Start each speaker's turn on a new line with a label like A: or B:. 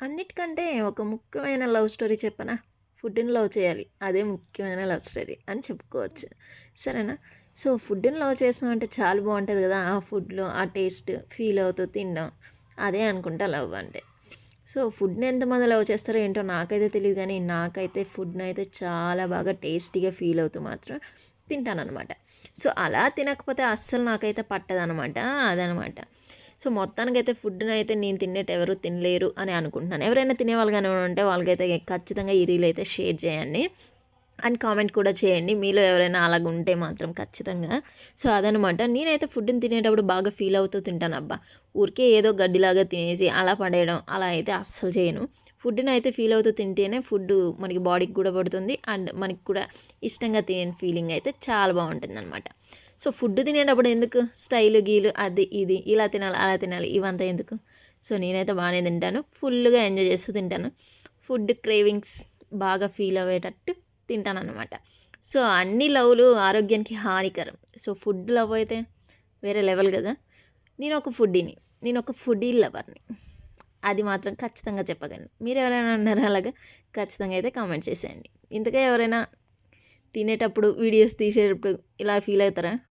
A: అన్నిటికంటే ఒక ముఖ్యమైన లవ్ స్టోరీ చెప్పనా? ఫుడ్‌ని లవ్ చేయాలి. అదే ముఖ్యమైన లవ్ స్టోరీ అని చెప్పుకోవచ్చు. సరేనా? సో, ఫుడ్‌ని లవ్ చేసామంటే చాలా బావుంటది గదా! ఆ ఫుడ్‌లో ఆ టేస్ట్ ఫీల్ అవుతూ తినడం. అదే అనుకుంటా లవ్ అంటే. సో, ఫుడ్‌ని ఎంతమంది లవ్ చేస్తారో ఏంటో నాకైతే తెలీదు గానీ, నాకైతే ఫుడ్‌నయితే చాలా బాగా టేస్టీగా ఫీల్ అవుతూ మాత్రం తింటాననమాట. సో, అలా తినకపోతే అస్సలు నాకైతే పట్టదనమాట. అదనమాట. సో, మొత్తానికైతే ఫుడ్‌నయితే నేను తిన్నట్టు ఎవరు తినలేరు అని అనుకుంటున్నాను. ఎవరైనా తినేవాళ్ళు గాని ఉంటే వాళ్ళకైతే ఖచ్చితంగా ఈ రీల్ అయితే షేర్ చేయండి. అండ్ కామెంట్ కూడా చేయండి. మీలో ఎవరైనా అలాగుంటే మాత్రం ఖచ్చితంగా. సో, అదనమాట. నేనైతే ఫుడ్‌ని తినేటప్పుడు బాగా ఫీల్ అవుతూ తింటానబ్బా! ఊరికే ఏదో గడ్డిలాగా తినేసి అలా పడేయడం అలా అయితే అస్సలు చేయను. ఫుడ్‌నయితే ఫీల్ అవుతూ తింటేనే ఫుడ్డు మనకి బాడీకి కూడా పడుతుంది. అండ్ మనకి కూడా ఇష్టంగా తినే ఫీలింగ్ అయితే చాలా బావుంటుందనమాట. సో, ఫుడ్ తినేటప్పుడు ఎందుకు స్టైలు, గీలు అది ఇది ఇలా తినాలి, అలా తినాలి ఇవంతా ఎందుకు? సో, నేనైతే బానే తింటాను. ఫుల్లుగా ఎంజాయ్ చేస్తూ తింటాను. ఫుడ్ క్రేవింగ్స్ బాగా ఫీల్ అయ్యేటట్టు తింటాననమాట. సో, అన్ని లవ్‌లు ఆరోగ్యానికి హానికరం. సో, ఫుడ్ లవ్ అయితే వేరే లెవెల్ గదా! నేనొక ఫుడ్డీని. నేనొక ఫుడ్డీ లవర్‌ని. అది మాత్రం ఖచ్చితంగా చెప్పగలను. మీరెవరైనా ఉన్నారా అలాగా? ఖచ్చితంగా అయితే కామెంట్ చేసేయండి. ఇంతకే ఎవరైనా తినేటప్పుడు వీడియోస్ తీసేటప్పుడు ఇలా ఫీల్ అవుతారా?